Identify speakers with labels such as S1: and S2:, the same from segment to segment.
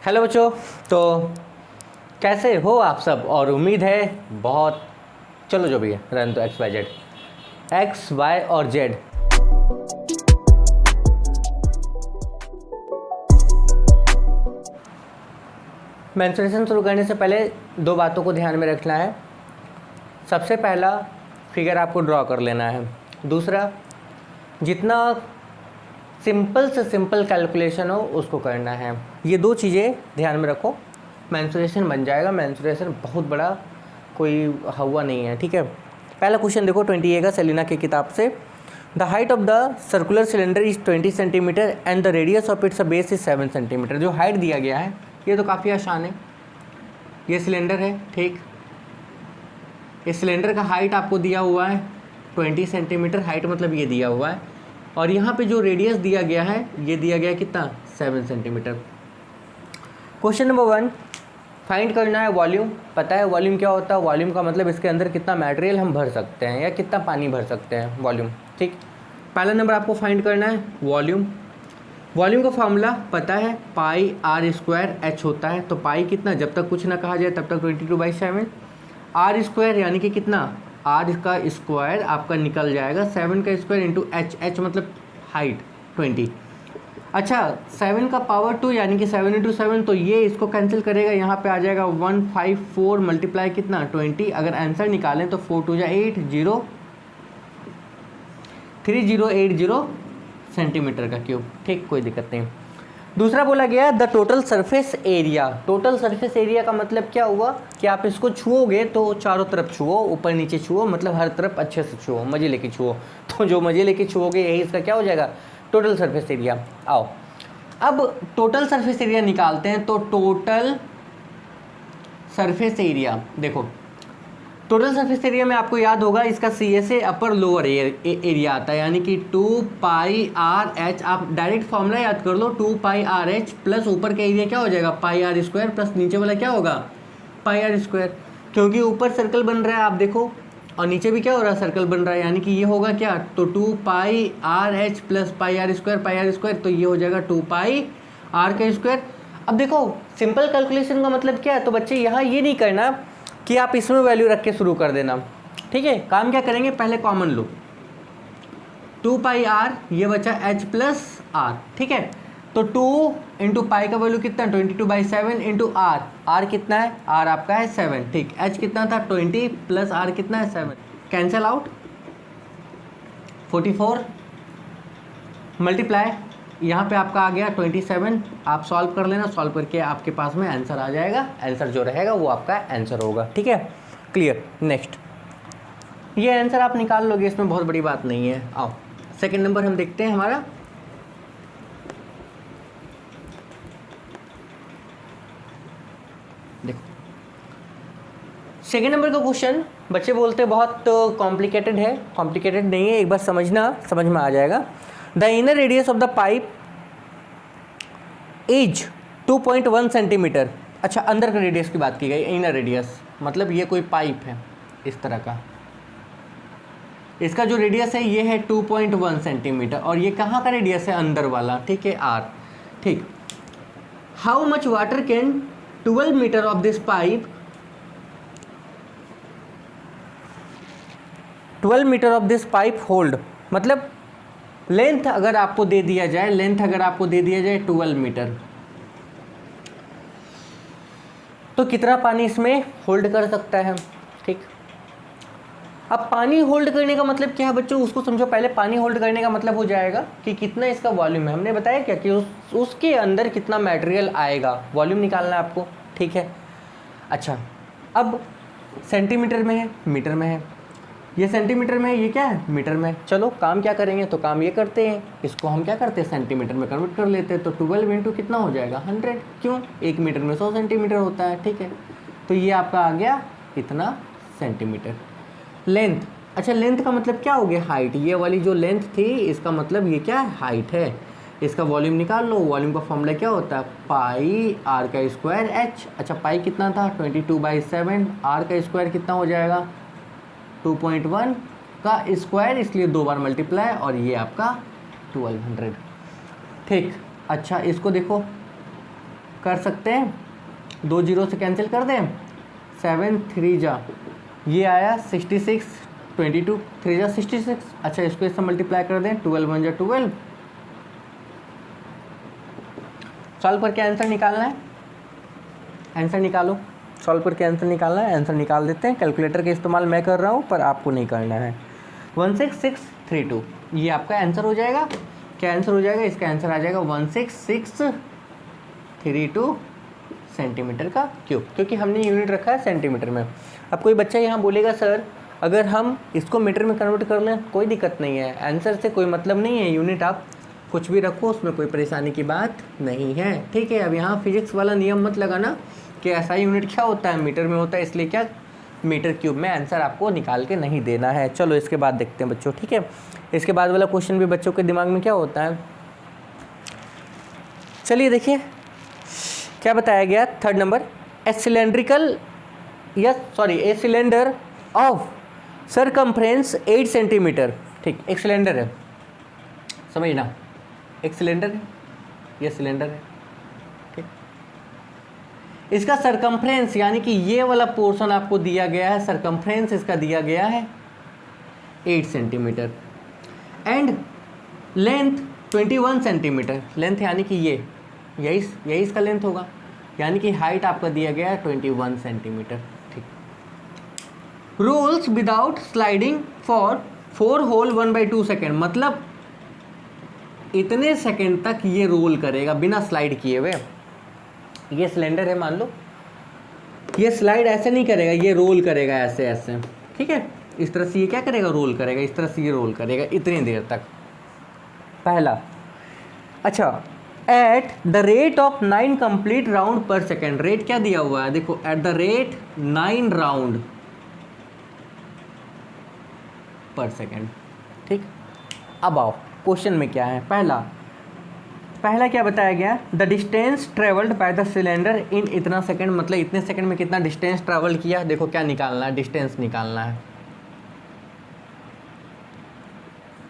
S1: Hello बच्चों। तो कैसे हो आप सब, और उम्मीद है बहुत। चलो जो भी है, रन तो X Y Z, X Y और जेड। मेंस्ट्रुएशन शुरू करने से पहले दो बातों को ध्यान में रखना है। सबसे पहला, फिगर आपको ड्रॉ कर लेना है। दूसरा, जितना सिंपल से सिंपल कैलकुलेशन हो उसको करना है। ये दो चीज़ें ध्यान में रखो, मेंस्ट्रुएशन बन जाएगा। मेंस्ट्रुएशन बहुत बड़ा कोई हुआ नहीं है, ठीक है। पहला क्वेश्चन देखो 20A का, सेलिना की किताब से। The height of the circular cylinder is 20 centimetre and the radius of its base is 7 centimetre. जो हाइट दिया गया है ये तो काफ़ी आसान है। ये सिलेंडर है, ठीक। इस सिलेंडर का हाइट आपको दिया हुआ है 20 सेंटीमीटर, हाइट मतलब ये दिया हुआ है। और यहाँ पे जो रेडियस दिया गया है ये दिया गया कितना, 7 सेंटीमीटर। क्वेश्चन नंबर 1, फाइंड करना है वॉल्यूम। पता है वॉल्यूम क्या होता है? वॉल्यूम का मतलब इसके अंदर कितना मटेरियल हम भर सकते हैं या कितना पानी भर सकते हैं, वॉल्यूम, ठीक। पहला नंबर आपको फाइंड करना है वॉल्यूम। वॉल्यूम का फॉर्मूला पता है, पाई आर स्क्वायर एच होता है। तो पाई कितना, जब तक कुछ ना कहा जाए तब तक 22/7। आर स्क्वायर यानी कि कितना, आर का स्क्वायर आपका निकल जाएगा 7 का स्क्वायर इंटू एच, एच मतलब हाइट 20। अच्छा, 7 का पावर 2 यानी कि 7 इंटू 7, तो ये इसको कैंसिल करेगा, यहाँ पे आ जाएगा 154 मल्टीप्लाई कितना 20। अगर आंसर निकालें तो 4 2 8 0 3080 सेंटीमीटर का क्यूब, ठीक, कोई दिक्कत नहीं। दूसरा बोला गया the total surface area. Total surface area का मतलब क्या हुआ कि आप इसको छुओगे तो चारों तरफ छुओ, ऊपर नीचे छुओ, मतलब हर तरफ अच्छे से छुओ, मजे लेके छुओ। तो जो मजे लेके छुओगे यही इसका क्या हो जाएगा, टोटल सरफेस एरिया। आओ अब टोटल सरफेस एरिया निकालते हैं। तो टोटल सरफेस एरिया देखो, टोटल सरफेस एरिया में आपको याद होगा इसका सी से अपर लोअर एरिया आता है, यानी कि 2 पाई आर एच। आप डायरेक्ट फॉर्मूला याद कर लो, 2 पाई आर एच प्लस ऊपर का एरिया क्या हो जाएगा, पाई आर स्क्वायर, प्लस नीचे वाला क्या होगा, पाई आर स्क्वायर। क्योंकि ऊपर सर्कल बन रहा है आप देखो, और नीचे भी क्या हो रहा है, सर्कल बन रहा है, यानी कि ये होगा क्या, तो 2 pi R H plus pi R square, तो ये हो जाएगा 2 पाई आर का स्क्वायर। अब देखो सिंपल कैलकुलेशन का मतलब क्या है, तो बच्चे यहाँ ये नहीं करना कि आप इसमें वैल्यू रख के शुरू कर देना, ठीक है। काम क्या करेंगे, पहले कॉमन लो, 2 पाई आर, ये बचा एच प्लस आर, ठीक है। तो 2 इंटू पाई का वैल्यू कितना, 22/7 इंटू आर, आर कितना है, आर आपका है 7, ठीक। एच कितना था 20 प्लस आर कितना है 7, कैंसिल आउट 44 मल्टीप्लाई, यहाँ पे आपका आ गया 27। आप सॉल्व कर लेना, सॉल्व करके आपके पास में आंसर आ जाएगा। आंसर जो रहेगा वो आपका आंसर होगा, ठीक है, क्लियर। नेक्स्ट, ये आंसर आप निकाल लोगे, इसमें बहुत बड़ी बात नहीं है। आओ सेकंड नंबर हम देखते हैं हमारा। देखो सेकंड नंबर का क्वेश्चन, बच्चे बोलते बहुत कॉम्प्लिकेटेड है। कॉम्प्लिकेटेड नहीं है, एक बार समझना, समझ में आ जाएगा। The inner radius of the pipe is 2.1 centimetre. अच्छा, अंदर का रेडियस की बात की गई, इनर रेडियस मतलब ये कोई पाइप है इस तरह का, इसका जो रेडियस है ये है 2.1 सेंटीमीटर, और ये कहाँ का रेडियस है, अंदर वाला, ठीक है, आर, ठीक। How much water can 12 metre of this pipe, 12 metre of this pipe hold, मतलब लेंथ अगर आपको दे दिया जाए, लेंथ अगर आपको दे दिया जाए 12 मीटर, तो कितना पानी इसमें होल्ड कर सकता है, ठीक। अब पानी होल्ड करने का मतलब क्या है बच्चों, उसको समझो पहले। पानी होल्ड करने का मतलब हो जाएगा कि कितना इसका वॉल्यूम है। हमने बताया क्या कि उसके अंदर कितना मटेरियल आएगा, वॉल्यूम निकालना है आपको, ठीक है। अच्छा, अब सेंटीमीटर में है, मीटर में है, ये सेंटीमीटर में है, ये क्या है, मीटर में। चलो काम क्या करेंगे, तो काम ये करते हैं, इसको हम क्या करते हैं, सेंटीमीटर में कन्वर्ट कर लेते हैं। तो 12 इंटू कितना हो जाएगा, 100। क्यों, 1 मीटर में 100 सेंटीमीटर होता है, ठीक है। तो ये आपका आ गया इतना सेंटीमीटर। लेंथ, अच्छा लेंथ का मतलब क्या हो गया, हाइट। ये वाली जो लेंथ थी इसका मतलब ये क्या है, हाइट है। इसका वॉल्यूम निकाल लो, वॉल्यूम का फॉर्मूला क्या होता है, पाई आर का स्क्वायर एच। अच्छा, पाई कितना था 22/7, आर का स्क्वायर कितना हो जाएगा 2.1 का स्क्वायर, इसलिए 2 बार मल्टीप्लाई, और ये आपका 1200, ठीक। अच्छा इसको देखो, कर सकते हैं, 2 जीरो से कैंसिल कर दें, 7 3 जा ये आया 66, 22 3 जा 66। अच्छा इसको इससे मल्टीप्लाई कर दें, 12 1 जा 12। सॉल्व करके आंसर निकालना है, आंसर निकालो। सॉल्व करके आंसर निकालना है, आंसर निकाल देते हैं। कैलकुलेटर का इस्तेमाल मैं कर रहा हूँ पर आपको नहीं करना है। 16632 ये आपका आंसर हो जाएगा। क्या आंसर हो जाएगा? इसका आंसर आ जाएगा 16632 सेंटीमीटर का क्यूब, क्योंकि हमने यूनिट रखा है सेंटीमीटर में। अब कोई बच्चा यहाँ बोलेगा सर अगर हम इसको मीटर में कन्वर्ट कर लें, कोई दिक्कत नहीं है, आंसर से कोई मतलब नहीं है, यूनिट आप कुछ भी रखो उसमें कोई परेशानी की बात नहीं है, ठीक है। अब यहाँ फिजिक्स वाला नियम मत लगाना कि ऐसा यूनिट क्या होता है, मीटर में होता है, इसलिए क्या मीटर क्यूब में आंसर आपको निकाल के नहीं देना है। चलो इसके बाद देखते हैं बच्चों, ठीक है। इसके बाद वाला क्वेश्चन भी बच्चों के दिमाग में क्या होता है, चलिए देखिए क्या बताया गया। 3rd number, a cylinder of circumference 8 centimetre, ठीक, एक सिलेंडर है, समझना, एक सिलेंडर है, ये सिलेंडर है, ठीक। इसका सरकमफ्रेंस यानी कि ये वाला पोर्शन आपको दिया गया है, सरकमफ्रेंस इसका दिया गया है 8 centimetre and length 21 centimetre. Length यानी कि यही इसका लेंथ होगा, यानी कि हाइट आपका दिया गया है 21 सेंटीमीटर, ठीक। Rolls without sliding for 4 whole 1/2 second, मतलब इतने सेकेंड तक ये रोल करेगा बिना स्लाइड किए हुए। ये सिलेंडर है मान लो, ये स्लाइड ऐसे नहीं करेगा, ये रोल करेगा ऐसे ऐसे, ठीक है। इस तरह से ये क्या करेगा, रोल करेगा, इस तरह से ये रोल करेगा इतनी देर तक, पहला। अच्छा, eight the rate of 9 complete round पर सेकेंड, रेट क्या दिया हुआ है देखो, एट द रेट 9 राउंड पर सेकेंड, ठीक। अब आओ क्वेश्चन में क्या है, पहला क्या बताया गया, the distance travelled by the cylinder in इतना सेकंड, मतलब इतने सेकंड में कितना डिस्टेंस ट्रेवल किया। देखो क्या निकालना है, डिस्टेंस निकालना है।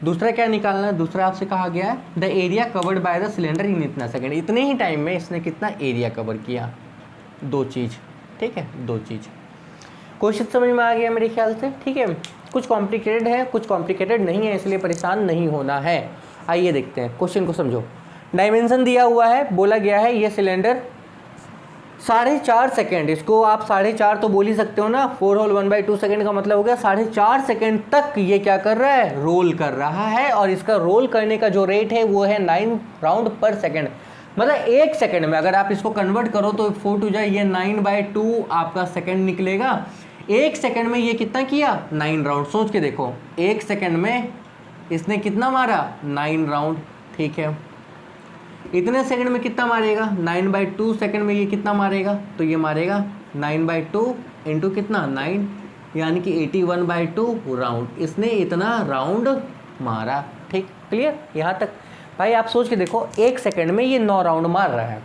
S1: दूसरा क्या निकालना है, दूसरा आपसे कहा गया है the area covered by the cylinder in इतना सेकंड, इतने ही टाइम में इसने कितना एरिया कवर किया। 2 चीज़, ठीक है, 2 चीज़। क्वेश्चन समझ में आ गया मेरे ख्याल से, ठीक है। कुछ कॉम्प्लिकेटेड है, कुछ कॉम्प्लिकेटेड नहीं है, इसलिए परेशान नहीं होना है। आइए देखते हैं, क्वेश्चन को समझो। डायमेंशन दिया हुआ है, बोला गया है ये सिलेंडर 4.5 सेकेंड, इसको आप 4.5 तो बोल ही सकते हो ना, 4 होल 1/2 सेकेंड का मतलब हो गया 4.5 सेकेंड तक ये क्या कर रहा है, रोल कर रहा है। और इसका रोल करने का जो रेट है वो है 9 राउंड पर सेकेंड, मतलब 1 सेकेंड में अगर आप इसको कन्वर्ट करो तो 4 टू जाए ये 9/2 आपका सेकेंड निकलेगा। 1 सेकेंड में ये कितना किया, 9 राउंड। सोच के देखो 1 सेकेंड में इसने कितना मारा, 9 राउंड, ठीक है। इतने सेकंड में कितना मारेगा, 9/2 सेकंड में ये कितना मारेगा, तो ये मारेगा 9/2 इंटू कितना 9, यानी कि 81/2 राउंड। इसने इतना राउंड मारा, ठीक, क्लियर यहाँ तक। भाई आप सोच के देखो 1 सेकंड में ये 9 राउंड मार रहा है।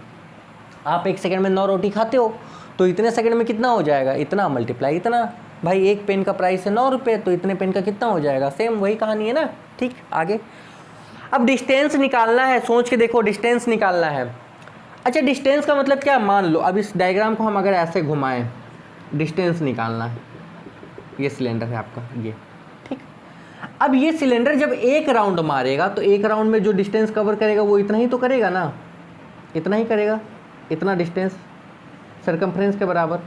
S1: आप 1 सेकंड में 9 रोटी खाते हो तो इतने सेकंड में कितना हो जाएगा, इतना मल्टीप्लाई इतना। भाई 1 पेन का प्राइस है 9 रुपये, तो इतने पेन का कितना हो जाएगा, सेम वही कहानी है ना, ठीक। आगे अब डिस्टेंस निकालना है, सोच के देखो डिस्टेंस निकालना है। अच्छा डिस्टेंस का मतलब क्या, मान लो अब इस डायग्राम को हम अगर ऐसे घुमाएं, डिस्टेंस निकालना है, ये सिलेंडर है आपका ये, ठीक। अब ये सिलेंडर जब 1 राउंड मारेगा तो 1 राउंड में जो डिस्टेंस कवर करेगा वो इतना ही तो करेगा ना, इतना ही करेगा, इतना डिस्टेंस सरकमफ्रेंस के बराबर।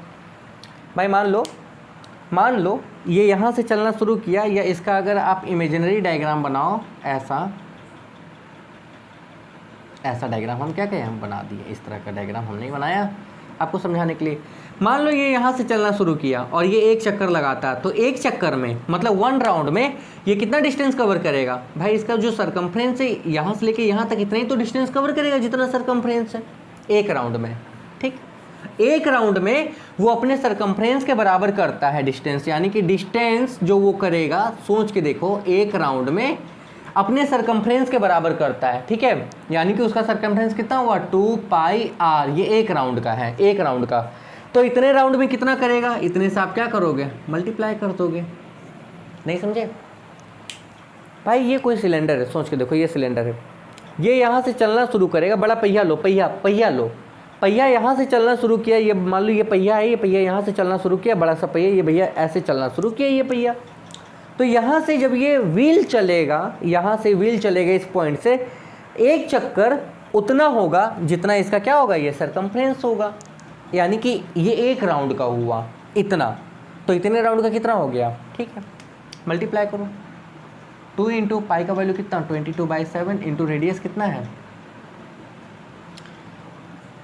S1: भाई मान लो ये यहाँ से चलना शुरू किया, या इसका अगर आप इमेजिनरी डायग्राम बनाओ, ऐसा डायग्राम हम क्या कहें, हम बना दिए। इस तरह का डायग्राम हम नहीं बनाया आपको समझाने के लिए। मान लो ये यहाँ से चलना शुरू किया और ये 1 चक्कर लगाता है, तो 1 चक्कर में मतलब 1 राउंड में ये कितना डिस्टेंस कवर करेगा। भाई इसका जो सरकमफ्रेंस है यहाँ से लेके यहाँ तक इतना ही तो डिस्टेंस कवर करेगा जितना सरकमफ्रेंस है 1 राउंड में, ठीक। 1 राउंड में वो अपने सरकमफ्रेंस के बराबर करता है डिस्टेंस, यानी कि डिस्टेंस जो वो करेगा, सोच के देखो 1 राउंड में अपने सरकमफ्रेंस के बराबर करता है, ठीक है। यानी कि उसका सरकमफ्रेंस कितना हुआ, 2πr, ये 1 राउंड का है, 1 राउंड का। तो इतने राउंड में कितना करेगा, इतने से आप क्या करोगे, मल्टीप्लाई कर दोगे। नहीं समझे भाई, ये कोई सिलेंडर है, सोच के देखो ये सिलेंडर है, ये यहाँ से चलना शुरू करेगा, बड़ा पहिया लो, पहिया लो, पहिया यहाँ से चलना शुरू किया, ये मान लो ये पहिया है, ये पहिया यहाँ से चलना शुरू किया, बड़ा सा पहिया, ये भैया ऐसे चलना शुरू किया ये पहिया। तो यहाँ से जब ये व्हील चलेगा, यहाँ से व्हील चलेगा इस पॉइंट से, एक चक्कर उतना होगा जितना इसका क्या होगा, ये सरकमफ्रेंस होगा, यानी कि ये एक राउंड का हुआ इतना। तो इतने राउंड का कितना हो गया, ठीक है, मल्टीप्लाई करो। 2 इंटू पाई का वैल्यू कितना, 22/7 इंटू रेडियस कितना है,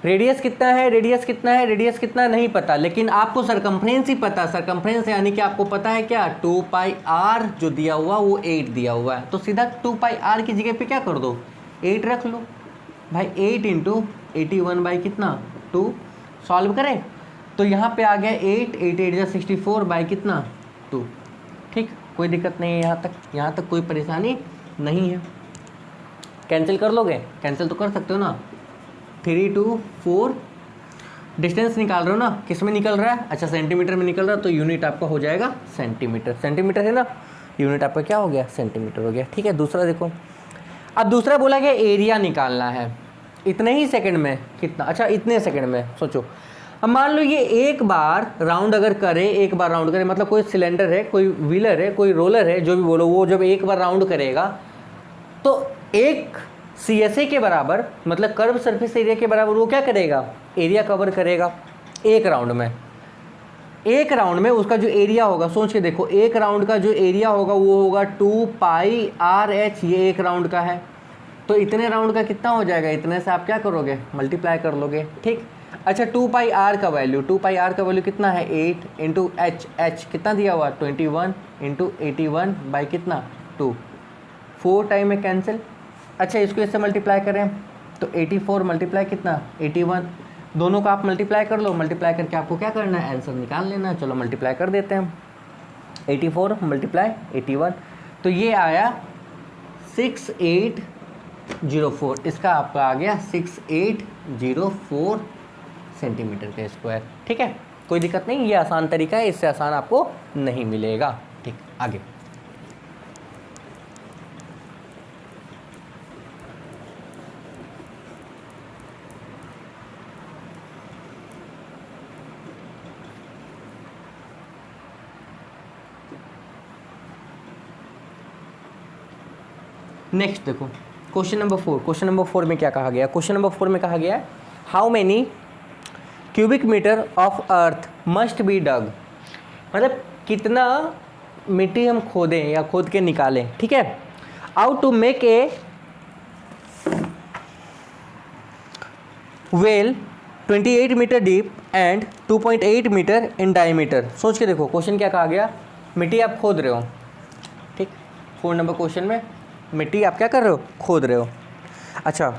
S1: रेडियस कितना है, रेडियस कितना है, रेडियस कितना नहीं पता, लेकिन आपको सरकमफ्रेंस ही पता। सरकमफ्रेंस यानी कि आपको पता है क्या, 2πr जो दिया हुआ वो 8 दिया हुआ है, तो सीधा 2πr की जगह पे क्या कर दो, 8 रख लो भाई। 8 इंटू 81 बाई कितना 2, सॉल्व करें तो यहाँ पे आ गया 8, 8 8 जा 64 बाई कितना 2। ठीक, कोई दिक्कत नहीं है, यहाँ तक कोई परेशानी नहीं है। कैंसिल कर लोगे, कैंसिल तो कर सकते हो ना। 3 2 4 डिस्टेंस निकाल रहे हो ना, किस में निकल रहा है, अच्छा सेंटीमीटर में निकल रहा है, तो यूनिट आपका हो जाएगा सेंटीमीटर। सेंटीमीटर है ना, यूनिट आपका क्या हो गया, सेंटीमीटर हो गया। ठीक है, दूसरा देखो, अब दूसरा बोला गया एरिया निकालना है इतने ही सेकंड में, कितना, अच्छा इतने सेकंड में। सोचो अब मान लो ये एक बार राउंड अगर करे, एक बार राउंड करे, मतलब कोई सिलेंडर है, कोई व्हीलर है, कोई रोलर है, जो भी बोलो, वो जब एक बार राउंड करेगा तो एक CSA के बराबर, मतलब कर्व सरफेस एरिया के बराबर वो क्या करेगा, एरिया कवर करेगा एक राउंड में। एक राउंड में उसका जो एरिया होगा, सोच के देखो, एक राउंड का जो एरिया होगा वो होगा 2πRH, ये एक राउंड का है। तो इतने राउंड का कितना हो जाएगा, इतने से आप क्या करोगे, मल्टीप्लाई कर लोगे। ठीक, अच्छा 2πr का वैल्यू, 2πr का वैल्यू कितना है, 8 इंटू h कितना दिया हुआ, 21 इंटू 81 बाई कितना 2, 4 टाइम में कैंसिल। अच्छा इसको इससे मल्टीप्लाई करें तो 84 मल्टीप्लाई कितना 81, दोनों का आप मल्टीप्लाई कर लो, मल्टीप्लाई करके आपको क्या करना है, आंसर निकाल लेना है। चलो मल्टीप्लाई कर देते हैं, 84 मल्टीप्लाई 81, तो ये आया 6804, इसका आपका आ गया 6804 सेंटीमीटर के स्क्वायर। ठीक है, कोई दिक्कत नहीं, ये आसान तरीका है, इससे आसान आपको नहीं मिलेगा। ठीक, आगे नेक्स्ट देखो, क्वेश्चन नंबर 4। क्वेश्चन नंबर 4 में क्या कहा गया, क्वेश्चन नंबर 4 में कहा गया how many cubic metre of earth must be dug, मतलब कितना मिट्टी हम खोदें या खोद के निकालें। ठीक है, out to make a well 28 metre deep and 2.8 metre in diameter. सोच के देखो, क्वेश्चन क्या कहा गया, मिट्टी आप खोद रहे हो। ठीक, 4 नंबर क्वेश्चन में मिट्टी आप क्या कर रहे हो, खोद रहे हो। अच्छा,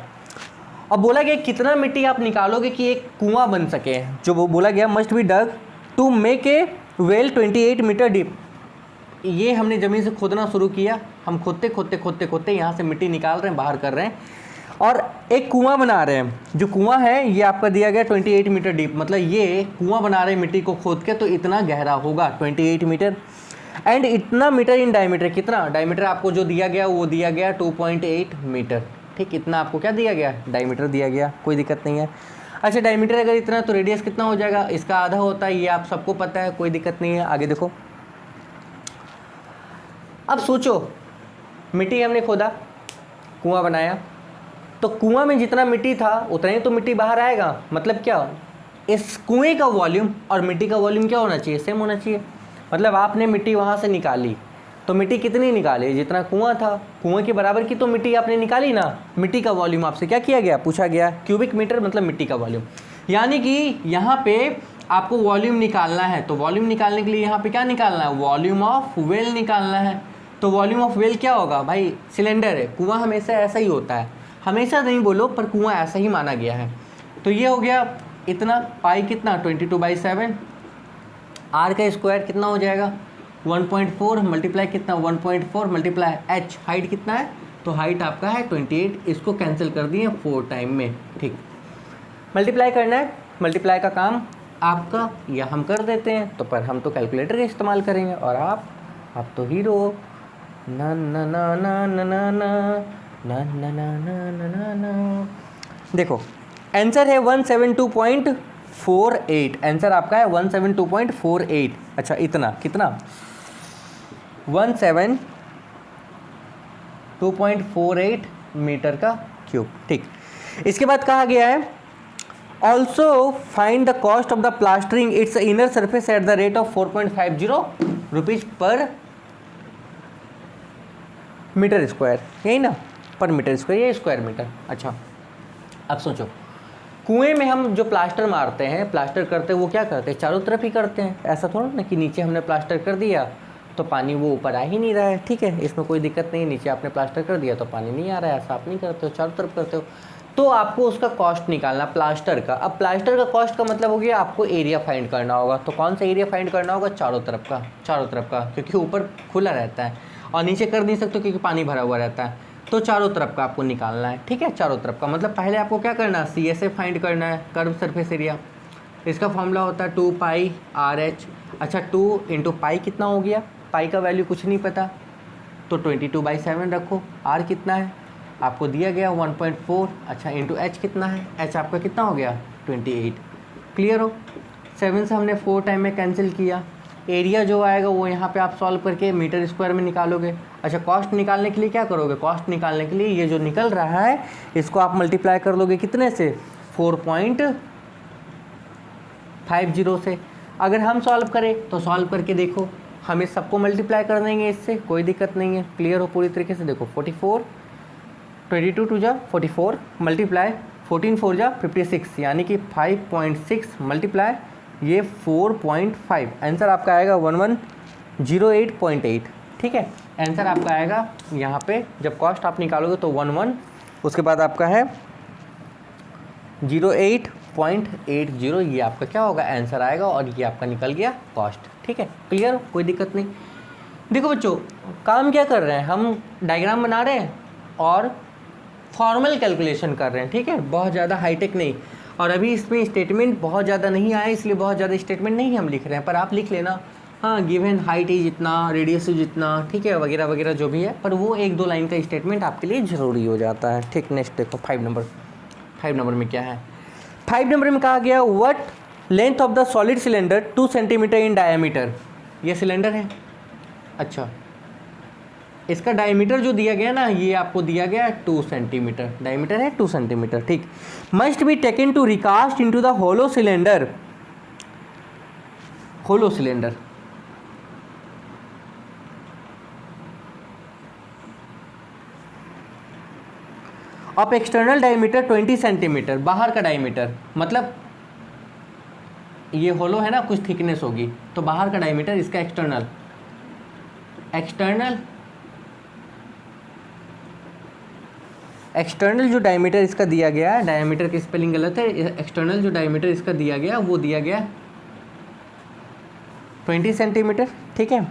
S1: अब बोला गया कितना मिट्टी आप निकालोगे कि एक कुआं बन सके, जो वो बोला गया must be dug to make a well 28 metre deep. ये हमने ज़मीन से खोदना शुरू किया, हम खोदते खोदते खोदते खोदते यहाँ से मिट्टी निकाल रहे हैं, बाहर कर रहे हैं और एक कुआं बना रहे हैं। जो कुआं है ये आपका दिया गया 28 मीटर डीप, मतलब ये कुआं बना रहे हैं मिट्टी को खोद के, तो इतना गहरा होगा 28 मीटर एंड इतना मीटर इन डायमीटर, कितना डायमीटर आपको जो दिया गया वो दिया गया 2.8 मीटर। ठीक, इतना आपको क्या दिया गया, डायमीटर दिया गया, कोई दिक्कत नहीं है। अच्छा डायमीटर अगर इतना तो रेडियस कितना हो जाएगा, इसका आधा होता है, ये आप सबको पता है, कोई दिक्कत नहीं है। आगे देखो, अब सोचो मिट्टी हमने खोदा, कुआं बनाया, तो कुआं में जितना मिट्टी था उतना ही तो मिट्टी बाहर आएगा। मतलब क्या, इस कुएं का वॉल्यूम और मिट्टी का वॉल्यूम क्या होना चाहिए, सेम होना चाहिए। मतलब आपने मिट्टी वहाँ से निकाली तो मिट्टी कितनी निकाली, जितना कुआं था कुएं के बराबर की तो मिट्टी आपने निकाली ना। मिट्टी का वॉल्यूम आपसे क्या किया गया, पूछा गया क्यूबिक मीटर, मतलब मिट्टी का वॉल्यूम। यानी कि यहाँ पे आपको वॉल्यूम निकालना है, तो वॉल्यूम निकालने के लिए यहाँ पे क्या निकालना है, वॉल्यूम ऑफ वेल निकालना है। तो वॉल्यूम ऑफ वेल क्या होगा भाई, सिलेंडर है, कुआं हमेशा ऐसा ही होता है, हमेशा नहीं बोलो पर कुआं ऐसा ही माना गया है। तो ये हो गया इतना, पाई कितना 22/7, आर का स्क्वायर कितना हो जाएगा 1.4 मल्टीप्लाई कितना 1.4 मल्टीप्लाई h, हाइट कितना है, तो हाइट आपका है 28, इसको कैंसिल कर दिए 4 टाइम में। ठीक, मल्टीप्लाई करना है, मल्टीप्लाई का काम आपका या हम कर देते हैं, तो पर हम तो कैलकुलेटर का इस्तेमाल करेंगे और आप तो हीरो। ना ना ना ना ना ना ना ना ना ना ना ना ना। देखो आंसर है 172.48। आंसर आपका है 172.48। अच्छा इतना कितना 172.48 मीटर का क्यूब। ठीक, इसके बाद कहा गया है also find the cost of the plastering its inner surface at the rate of 4.50 rupees per metre square, यही ना, पर मीटर स्क्वायर, ये स्क्वायर मीटर। अच्छा अब सोचो, कुएं में हम जो प्लास्टर मारते हैं, प्लास्टर करते हैं, वो क्या करते हैं, चारों तरफ ही करते हैं। ऐसा थोड़ा ना कि नीचे हमने प्लास्टर कर दिया तो पानी वो ऊपर आ ही नहीं रहा है। ठीक है, इसमें कोई दिक्कत नहीं, नीचे आपने प्लास्टर कर दिया तो पानी नहीं आ रहा है, ऐसा आप नहीं करते हो, चारों तरफ करते हो। तो आपको उसका कॉस्ट निकालना प्लास्टर का। अब प्लास्टर का कॉस्ट का मतलब हो गया आपको एरिया फाइंड करना होगा। तो कौन सा एरिया फाइंड करना होगा, चारों तरफ का, चारों तरफ का, क्योंकि ऊपर खुला रहता है और नीचे कर नहीं सकते क्योंकि पानी भरा हुआ रहता है। तो चारों तरफ का आपको निकालना है। ठीक है, चारों तरफ का मतलब पहले आपको क्या करना है, CSA फाइंड करना है, कर्व सरफेस एरिया। इसका फॉर्मूला होता है 2 पाई RH। अच्छा 2 इंटू पाई कितना हो गया, पाई का वैल्यू कुछ नहीं पता तो 22/7 रखो। R कितना है आपको दिया गया 1.4। अच्छा इंटू H कितना है, H आपका कितना हो गया 28। क्लियर हो, 7 से हमने 4 टाइम में कैंसिल किया। एरिया जो आएगा वो यहाँ पे आप सॉल्व करके मीटर स्क्वायर में निकालोगे। अच्छा कॉस्ट निकालने के लिए क्या करोगे, कॉस्ट निकालने के लिए ये जो निकल रहा है इसको आप मल्टीप्लाई कर लोगे कितने से, 4.50 से। अगर हम सॉल्व करें तो सॉल्व करके देखो, हम इस सबको मल्टीप्लाई कर देंगे, इससे कोई दिक्कत नहीं है। क्लियर हो पूरी तरीके से। देखो 44, 22 टू जा 44 मल्टीप्लाई 14 4 जा 56, यानी कि 5.6 मल्टीप्लाई ये 4.5। आंसर आपका आएगा 1108.8। ठीक है, आंसर आपका आएगा यहाँ पे जब कॉस्ट आप निकालोगे तो 11, उसके बाद आपका है 08.80, ये आपका क्या होगा आंसर आएगा और ये आपका निकल गया कॉस्ट। ठीक है, क्लियर हो, कोई दिक्कत नहीं। देखो बच्चों, काम क्या कर रहे हैं हम, डायग्राम बना रहे हैं और फॉर्मल कैलकुलेशन कर रहे हैं। ठीक है, बहुत ज़्यादा हाईटेक नहीं। और अभी इसमें स्टेटमेंट बहुत ज़्यादा नहीं आया, इसलिए बहुत ज़्यादा स्टेटमेंट नहीं हम लिख रहे हैं, पर आप लिख लेना। हाँ, गिवन हाइट इज इतना, रेडियस इज इतना, ठीक है, वगैरह वगैरह जो भी है, पर वो 1-2 लाइन का स्टेटमेंट आपके लिए ज़रूरी हो जाता है। ठीक, नेक्स्ट देखो 5 नंबर। 5 नंबर में क्या है, 5 नंबर में कहा गया what length of the solid cylinder 2 centimetre in diameter. ये सिलेंडर है। अच्छा इसका डायमीटर जो दिया गया ना, ये आपको दिया गया 2 सेंटीमीटर, डायमीटर है 2 सेंटीमीटर। ठीक, must be taken to recast into the hollow cylinder, hollow cylinder of external diameter 20 centimetre, बाहर का डायमीटर, मतलब ये होलो है ना, कुछ थिकनेस होगी, तो बाहर का डायमीटर इसका एक्सटर्नल, एक्सटर्नल जो डायमीटर इसका दिया गया है, डायमीटर की स्पेलिंग गलत है, एक्सटर्नल जो डायमीटर इसका दिया गया वो दिया गया 20 सेंटीमीटर। ठीक है,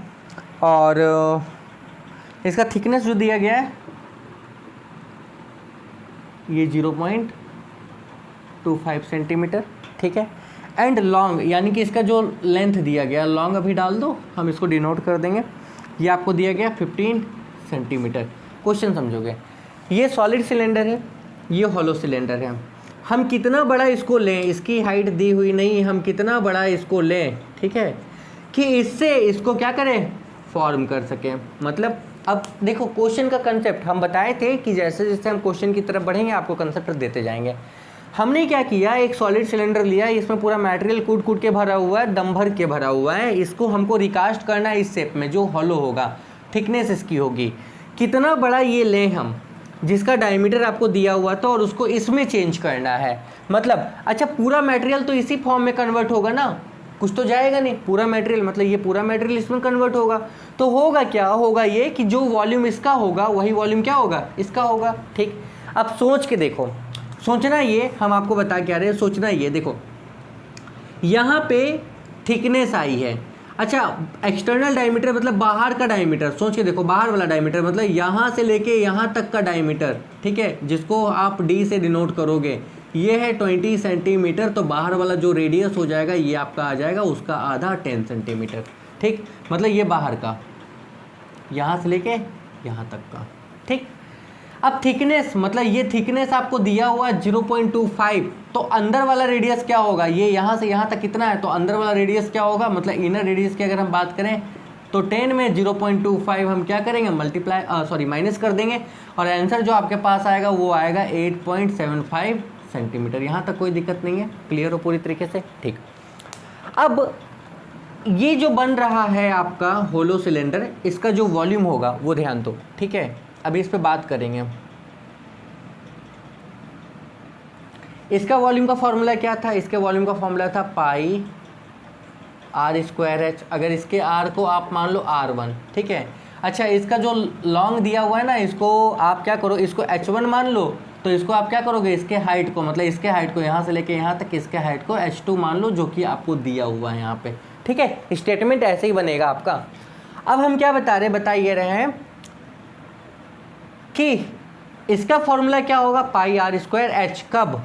S1: और इसका थिकनेस जो दिया गया है ये 0.25 सेंटीमीटर। ठीक है, एंड लॉन्ग, यानी कि इसका जो लेंथ दिया गया, लॉन्ग अभी डाल दो, हम इसको डिनोट कर देंगे, ये आपको दिया गया 15 सेंटीमीटर। क्वेश्चन समझोगे, ये सॉलिड सिलेंडर है, ये हॉलो सिलेंडर है, हम कितना बड़ा इसको लें, इसकी हाइट दी हुई नहीं, हम कितना बड़ा इसको लें, ठीक है, कि इससे इसको क्या करें, फॉर्म कर सकें। मतलब अब देखो क्वेश्चन का कंसेप्ट हम बताए थे कि जैसे जैसे हम क्वेश्चन की तरफ बढ़ेंगे आपको कंसेप्ट देते जाएंगे। हमने क्या किया, एक सॉलिड सिलेंडर लिया, इसमें पूरा मटेरियल कूट कूट के भरा हुआ है, दम भर के भरा हुआ है, इसको हमको रिकास्ट करना है इस शेप में जो हॉलो होगा, थिकनेस इसकी होगी, कितना बड़ा ये लें हम, जिसका डायमीटर आपको दिया हुआ था, और उसको इसमें चेंज करना है। मतलब अच्छा पूरा मटेरियल तो इसी फॉर्म में कन्वर्ट होगा ना, कुछ तो जाएगा नहीं, पूरा मटेरियल, मतलब ये पूरा मटेरियल इसमें कन्वर्ट होगा, तो होगा क्या, होगा ये कि जो वॉल्यूम इसका होगा वही वॉल्यूम क्या होगा, इसका होगा। ठीक, अब सोच के देखो, सोचना ये हम आपको बता क्या रहे हैं, सोचना ये देखो, यहाँ पे थिकनेस आई है। अच्छा एक्सटर्नल डायमीटर मतलब बाहर का डायमीटर, सोच के देखो, बाहर वाला डायमीटर मतलब यहाँ से लेके यहाँ तक का डायमीटर, ठीक है, जिसको आप D से डिनोट करोगे, ये है 20 सेंटीमीटर, तो बाहर वाला जो रेडियस हो जाएगा ये आपका आ जाएगा उसका आधा 10 सेंटीमीटर। ठीक, मतलब ये बाहर का, यहाँ से लेके यहाँ तक का। ठीक, अब थिकनेस मतलब ये थिकनेस आपको दिया हुआ है 0.25, तो अंदर वाला रेडियस क्या होगा, ये यहाँ से यहाँ तक कितना है, तो अंदर वाला रेडियस क्या होगा, मतलब इनर रेडियस की अगर हम बात करें तो 10 में 0.25 हम क्या करेंगे, माइनस कर देंगे, और आंसर जो आपके पास आएगा वो आएगा 8.75 सेंटीमीटर। यहाँ तक कोई दिक्कत नहीं है, क्लियर हो पूरी तरीके से, ठीक। अब ये जो बन रहा है आपका होलो सिलेंडर, इसका जो वॉल्यूम होगा वो ध्यान दो, ठीक है। अभी इस पे बात करेंगे। इसका वॉल्यूम का फॉर्मूला क्या था, इसके वॉल्यूम का फॉर्मूला था पाई आर स्क्वायर एच, अगर इसके आर को आप मान लो R1, ठीक है। अच्छा, इसका जो लॉन्ग दिया हुआ है ना, इसको आप क्या करो, इसको H1 मान लो, तो इसको आप क्या करोगे, इसके हाइट को, मतलब इसके हाइट को यहाँ से लेके यहाँ तक, इसके हाइट को H2 मान लो, जो कि आपको दिया हुआ है यहाँ पे, ठीक है। स्टेटमेंट ऐसे ही बनेगा आपका। अब हम क्या बताइए रहे हैं कि इसका फॉर्मूला क्या होगा, पाई आर स्क्वायर एच, कब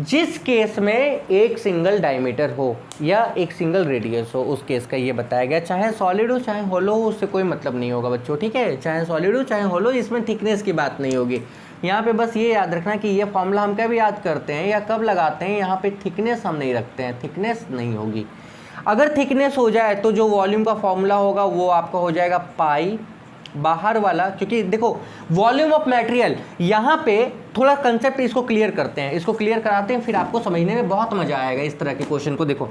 S1: जिस केस में एक सिंगल डायमीटर हो या एक सिंगल रेडियस हो, उस केस का ये बताया गया। चाहे सॉलिड हो चाहे होलो हो, उससे कोई मतलब नहीं होगा बच्चों, ठीक है। चाहे सॉलिड हो चाहे होलो, इसमें थिकनेस की बात नहीं होगी। यहाँ पे बस ये याद रखना कि ये फॉर्मूला हम कब याद करते हैं या कब लगाते हैं, यहाँ पे थिकनेस हम नहीं रखते हैं, थिकनेस नहीं होगी। अगर थिकनेस हो जाए तो जो वॉल्यूम का फॉर्मूला होगा वो आपका हो जाएगा पाई बाहर वाला, क्योंकि देखो वॉल्यूम ऑफ मटेरियल, यहाँ पे थोड़ा कंसेप्ट इसको क्लियर करते हैं, इसको क्लियर कराते हैं, फिर आपको समझने में बहुत मजा आएगा इस तरह के क्वेश्चन को। देखो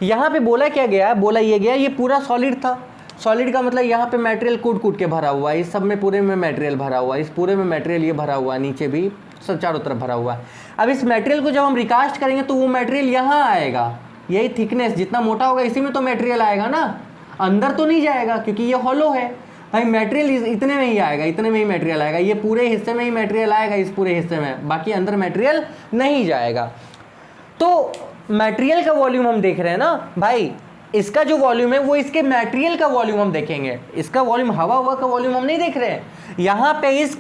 S1: यहाँ पे बोला क्या गया, बोला ये गया ये पूरा सॉलिड था, सॉलिड का मतलब यहाँ पे मटेरियल कूट के भरा हुआ है, इस सब में पूरे में मटेरियल भरा हुआ है, इस पूरे में मटेरियल ये भरा हुआ है, नीचे भी सब चारों तरफ भरा हुआ है। अब इस मटेरियल को जब हम रिकास्ट करेंगे तो वो मटेरियल यहाँ आएगा, यही थिकनेस जितना मोटा होगा इसी में तो मटेरियल आएगा ना, अंदर तो नहीं जाएगा, क्योंकि ये हॉलो है भाई, मटेरियल इतने में ही आएगा, इतने में ही मटेरियल आएगा, ये पूरे हिस्से में ही मटेरियल आएगा, इस पूरे हिस्से में, बाकी अंदर मटेरियल नहीं जाएगा। तो मटेरियल का वॉल्यूम हम देख रहे हैं ना भाई, इसका जो वॉल्यूम है वो इसके मटेरियल का वॉल्यूम हम देखेंगे, इसका वॉल्यूम हवा का वॉल्यूम हम नहीं देख रहे हैं। यहाँ पे इस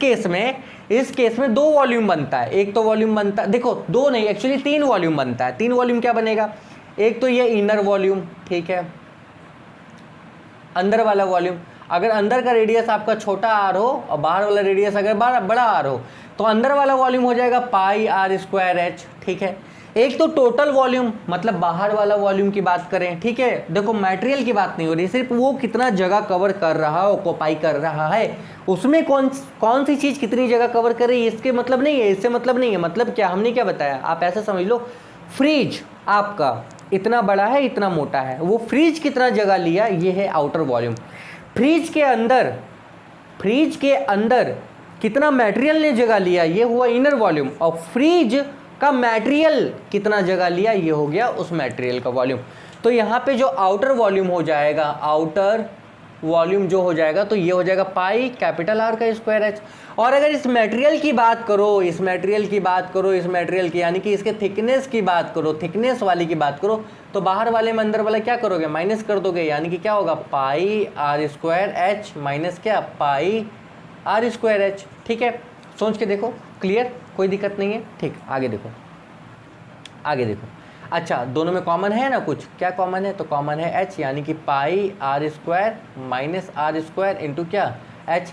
S1: केस में दो वॉल्यूम बनता है, एक तो वॉल्यूम बनता है, देखो दो नहीं एक्चुअली 3 वॉल्यूम बनता है। 3 वॉल्यूम क्या बनेगा, एक तो ये इनर वॉल्यूम, ठीक है, अंदर वाला वॉल्यूम, अगर अंदर का रेडियस आपका छोटा आर हो और बाहर वाला रेडियस अगर बड़ा आर हो तो अंदर वाला वॉल्यूम हो जाएगा पाई आर स्क्वायर एच, ठीक है। एक तो टोटल वॉल्यूम मतलब बाहर वाला वॉल्यूम की बात करें, ठीक है। देखो मटेरियल की बात नहीं हो रही, सिर्फ वो कितना जगह कवर कर रहा है, ऑक्यूपाई कर रहा है, उसमें कौन सी चीज़ कितनी जगह कवर कर रही है, इसके मतलब नहीं है, इससे मतलब नहीं है। मतलब क्या, हमने क्या बताया, आप ऐसा समझ लो, फ्रिज आपका इतना बड़ा है इतना मोटा है, वो फ्रिज कितना जगह लिया, ये है आउटर वॉल्यूम। फ्रिज के अंदर कितना मटेरियल ने जगह लिया, ये हुआ इनर वॉल्यूम, और फ्रिज का मटेरियल कितना जगह लिया, ये हो गया उस मटेरियल का वॉल्यूम। तो यहाँ पे जो आउटर वॉल्यूम हो जाएगा, आउटर वॉल्यूम जो हो जाएगा, तो ये हो जाएगा पाई कैपिटल आर का स्क्वायर एच। और अगर इस मटेरियल की बात करो, इस मटेरियल की यानी कि इसके थिकनेस की बात करो, थिकनेस वाली की बात करो, तो बाहर वाले में अंदर वाला क्या करोगे, माइनस कर दोगे, यानी कि क्या होगा, पाई आर स्क्वायर एच माइनस क्या, पाई आर स्क्वायर एच, ठीक है। सोच के देखो, क्लियर, कोई दिक्कत नहीं है, ठीक। आगे देखो, अच्छा दोनों में कॉमन है ना कुछ, क्या कॉमन है, तो कॉमन है एच, यानी कि pi R square minus R square into क्या, एच।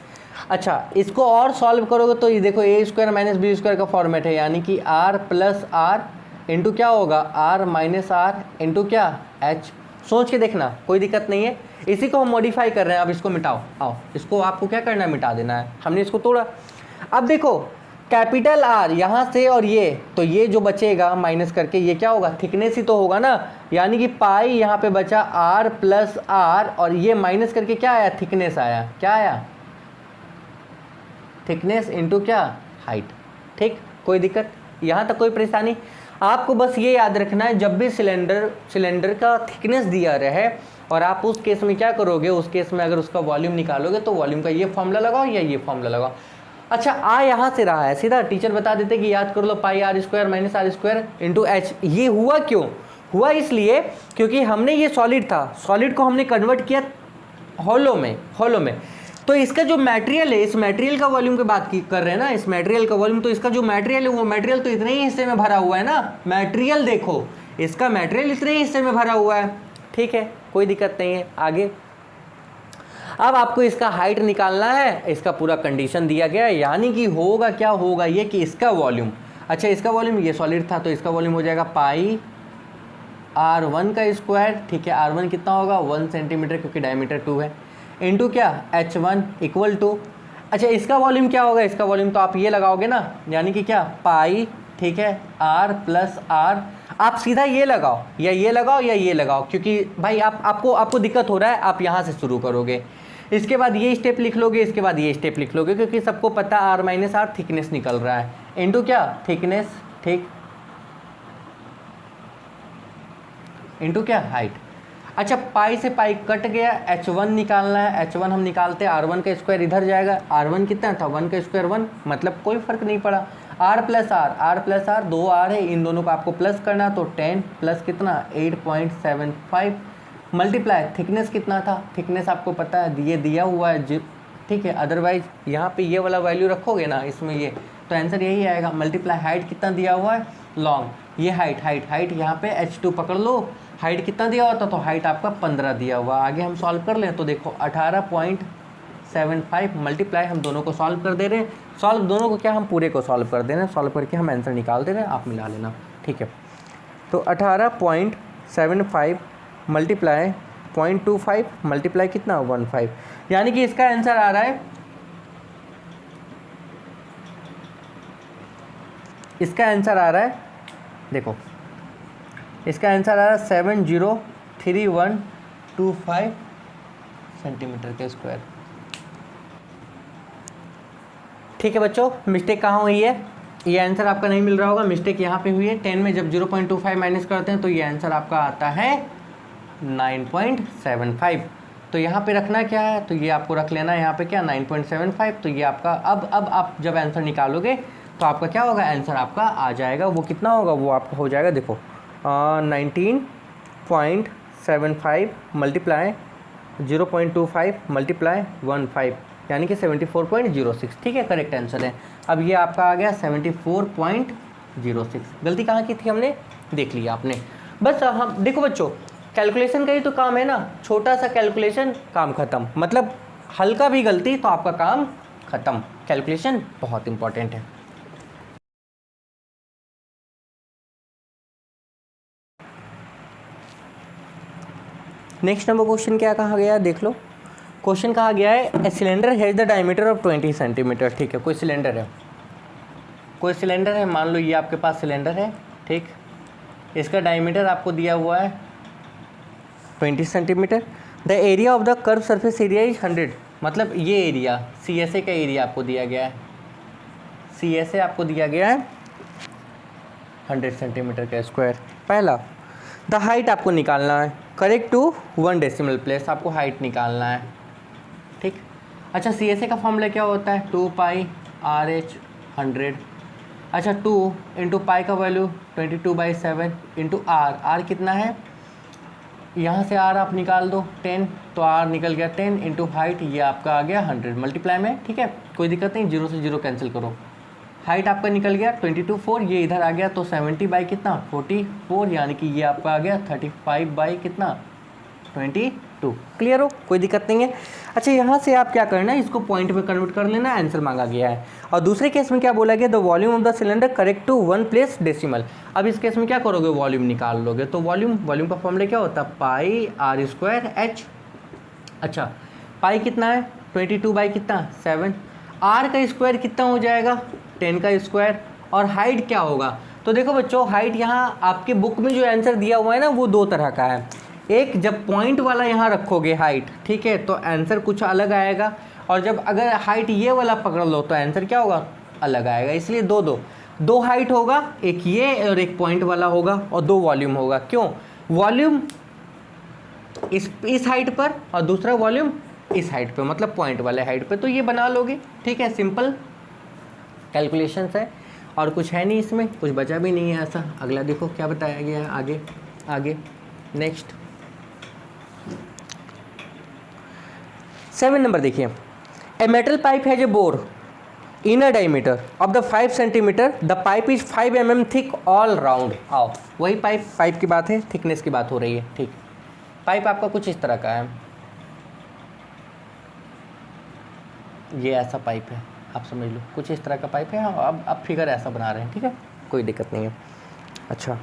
S1: अच्छा इसको और सॉल्व करोगे तो ये देखो A square minus B square का फॉर्मेट है, यानी कि आर प्लस आर इंटू क्या होगा, आर माइनस आर इंटू क्या, एच। सोच के देखना, कोई दिक्कत नहीं है। इसी को हम मॉडिफाई कर रहे हैं, अब इसको मिटाओ, आओ इसको आपको क्या करना है, मिटा देना है, हमने इसको तोड़ा। अब देखो कैपिटल आर यहाँ से और ये, तो ये जो बचेगा माइनस करके ये क्या होगा, थिकनेस ही तो होगा ना, यानी कि पाई यहाँ पे बचा आर प्लस आर, और ये माइनस करके क्या आया, थिकनेस आया, क्या आया, थिकनेस इंटू क्या, हाइट, ठीक। कोई दिक्कत, यहाँ तक कोई परेशानी। आपको बस ये याद रखना है, जब भी सिलेंडर का थिकनेस दिया रहे और आप उस केस में क्या करोगे, उस केस में अगर उसका वॉल्यूम निकालोगे तो वॉल्यूम का ये फॉर्मूला लगाओ या ये फॉर्मूला लगाओ। अच्छा आ यहाँ से रहा है, सीधा टीचर बता देते कि याद कर लो pi R square minus R square into H. ये हुआ क्यों, हुआ इसलिए क्योंकि हमने ये सॉलिड था, सॉलिड को हमने कन्वर्ट किया हॉलो में। तो इसका जो मटेरियल है, इस मटेरियल का वॉल्यूम की बात कर रहे हैं ना, इस मटेरियल का वॉल्यूम, तो इसका जो मटेरियल है वो मटेरियल तो इतने ही हिस्से में भरा हुआ है ना, मटेरियल देखो इसका मटेरियल इतने ही हिस्से में भरा हुआ है, ठीक है, कोई दिक्कत नहीं है। आगे अब आपको इसका हाइट निकालना है, इसका पूरा कंडीशन दिया गया है, यानी कि होगा क्या, होगा ये कि इसका वॉल्यूम, अच्छा इसका वॉल्यूम ये सॉलिड था तो इसका वॉल्यूम हो जाएगा पाई R1 का स्क्वायर, ठीक है। R1 कितना होगा 1 सेंटीमीटर क्योंकि डायमीटर 2 है, इनटू क्या H1 इक्वल टू, अच्छा इसका वॉल्यूम क्या होगा, इसका वॉल्यूम तो आप ये लगाओगे ना, यानी कि क्या पाई, ठीक है, R प्लस R, आप सीधा ये लगाओ या ये लगाओ या ये लगाओ, क्योंकि भाई आपको दिक्कत हो रहा है, आप यहाँ से शुरू करोगे, इसके बाद ये स्टेप लिख लोगे, इसके बाद ये स्टेप लिख लोगे, क्योंकि सबको पता R माइनस R थिकनेस निकल रहा है, इनटू क्या थिकनेस, ठीक, इनटू क्या हाइट। अच्छा पाई से पाई कट गया, H1 निकालना है, H1 हम निकालते हैं, R1 का स्क्वायर इधर जाएगा, R1 कितना था 1 का स्क्वायर 1, मतलब कोई फर्क नहीं पड़ा, R प्लस R, दो R है, इन दोनों को आपको प्लस करना, तो 10 प्लस कितना 8.75 मल्टीप्लाई थिकनेस कितना था, थिकनेस आपको पता है ये दिया हुआ है, ठीक है, अदरवाइज यहाँ पे ये वाला वैल्यू रखोगे ना इसमें ये, तो आंसर यही आएगा। मल्टीप्लाई हाइट कितना दिया हुआ है लॉन्ग, ये हाइट यहाँ पे H2 पकड़ लो, हाइट कितना दिया होता, तो हाइट आपका 15 दिया हुआ, आगे हम सॉल्व कर लें तो देखो 18.75 मल्टीप्लाई, हम दोनों को सॉल्व कर दे रहे हैं, सॉल्व दोनों को क्या हम पूरे को सॉल्व कर दे रहे हैं, सॉल्व करके हम आंसर निकाल दे रहे हैं, आप मिला लेना, ठीक है। तो 18.75 मल्टीप्लाई 0.25 मल्टीप्लाई कितना 15, यानी कि इसका आंसर आ रहा है, इसका आंसर आ रहा है, देखो इसका आंसर आ रहा है 703125 सेंटीमीटर के स्क्वायर, ठीक है बच्चों। मिस्टेक कहाँ हुई है, ये आंसर आपका नहीं मिल रहा होगा, मिस्टेक यहाँ पे हुई है, 10 में जब 0.25 माइनस करते हैं तो ये आंसर आपका आता है 9.75, तो यहाँ पे रखना क्या है, तो ये आपको रख लेना है यहाँ पे क्या 9.75, तो ये आपका अब आप जब आंसर निकालोगे तो आपका क्या होगा, आंसर आपका आ जाएगा, वो कितना होगा, वो आपका हो जाएगा, देखो 19.75 मल्टीप्लाई 0.25 मल्टीप्लाई 15, यानी कि 74.06, ठीक है, करेक्ट आंसर है। अब ये आपका आ गया 74.06, गलती कहाँ की थी हमने देख लिया आपने, बस हम देखो बच्चों कैलकुलेशन का ही तो काम है ना, छोटा सा कैलकुलेशन काम ख़त्म, मतलब हल्का भी गलती तो आपका काम ख़त्म, कैलकुलेशन बहुत इंपॉर्टेंट है। नेक्स्ट नंबर क्वेश्चन क्या कहा गया है, देख लो, क्वेश्चन कहा गया है a cylinder has the diameter of 20 centimetre, ठीक है, कोई सिलेंडर है, मान लो ये आपके पास सिलेंडर है, ठीक, इसका डायमीटर आपको दिया हुआ है 20 centimetre, the area of the curve surface area is 100, मतलब ये एरिया CSA का एरिया आपको दिया गया है, CSA आपको दिया गया है 100 सेंटीमीटर का स्क्वायर। पहला द हाइट आपको निकालना है, करेक्ट टू 1 डेसिमल प्लेस आपको हाइट निकालना है, ठीक। अच्छा CSA का फॉर्मूला क्या होता है 2 पाई RH 100, अच्छा 2 इंटू पाई का वैल्यू 22/7 इंटू R कितना है, यहाँ से R आप निकाल दो 10, तो R निकल गया 10 इंटू हाइट, ये आपका आ गया 100 मल्टीप्लाई में, ठीक है, कोई दिक्कत नहीं, 0 से 0 कैंसिल करो, हाइट आपका निकल गया 22/4, ये इधर आ गया तो 70 बाई कितना 44, यानी कि ये आपका आ गया 35 बाई कितना 22, क्लियर हो, कोई दिक्कत नहीं है। अच्छा यहाँ से आप क्या करना है, इसको पॉइंट में कन्वर्ट कर लेना, आंसर मांगा गया है। और दूसरे केस में क्या बोला गया, the volume of the cylinder correct to 1 place decimal, अब इस केस में क्या करोगे, वॉल्यूम निकाल लोगे, तो वॉल्यूम का फॉर्मूला क्या होता है पाई R² H, अच्छा पाई कितना है 22 बाई कितना 7, R का स्क्वायर कितना हो जाएगा 10 का स्क्वायर, और हाइट क्या होगा, तो देखो बच्चों हाइट यहाँ आपके बुक में जो आंसर दिया हुआ है ना वो दो तरह का है, एक जब पॉइंट वाला यहाँ रखोगे हाइट, ठीक है, तो आंसर कुछ अलग आएगा, और जब अगर हाइट ये वाला पकड़ लो तो आंसर क्या होगा अलग आएगा, इसलिए दो हाइट होगा, एक ये और एक पॉइंट वाला होगा, और 2 वॉल्यूम होगा, क्यों, वॉल्यूम इस हाइट पर और दूसरा वॉल्यूम इस हाइट पे, मतलब पॉइंट वाले हाइट पे, तो ये बना लोगे, ठीक है, सिंपल कैलकुलेशंस है और कुछ है नहीं इसमें, कुछ बचा भी नहीं है ऐसा। अगला देखो क्या बताया गया है, आगे नेक्स्ट 7 नंबर देखिए, a metal pipe has a bore inner diameter of the 5 centimetre, the pipe is 5 mm thick all round, आओ वही पाइप की बात है, थिकनेस की बात हो रही है, ठीक, पाइप आपका कुछ इस तरह का है, ये ऐसा पाइप है, आप समझ लो कुछ इस तरह का पाइप है। अब फिगर ऐसा बना रहे हैं, ठीक है, कोई दिक्कत नहीं है। अच्छा,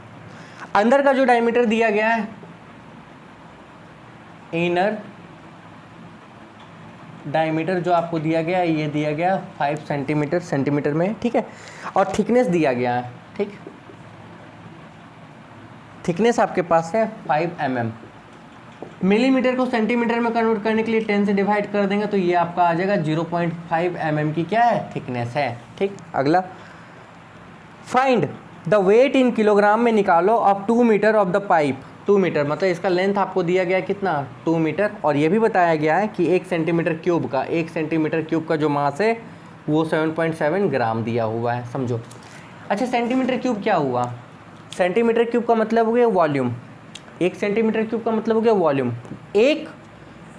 S1: अंदर का जो डायमीटर दिया गया है, इनर डायमीटर जो आपको दिया गया है, ये दिया गया 5 सेंटीमीटर में, ठीक है। और थिकनेस दिया गया है, ठीक, थिकनेस आपके पास है 5 mm। मिलीमीटर को सेंटीमीटर में कन्वर्ट करने के लिए 10 से डिवाइड कर देंगे तो ये आपका आ जाएगा 0.5 mm की क्या है, थिकनेस है, ठीक। अगला, find the weight in kilogram में निकालो of 2 metre of the pipe. 2 metre मतलब इसका लेंथ आपको दिया गया है कितना, 2 मीटर। और ये भी बताया गया है कि 1 सेंटीमीटर क्यूब का जो मास है वो 7.7 ग्राम दिया हुआ है, समझो। अच्छा, सेंटीमीटर क्यूब क्या हुआ, सेंटीमीटर क्यूब का मतलब हो गया वॉल्यूम। 1 सेंटीमीटर क्यूब का मतलब हो गया वॉल्यूम। 1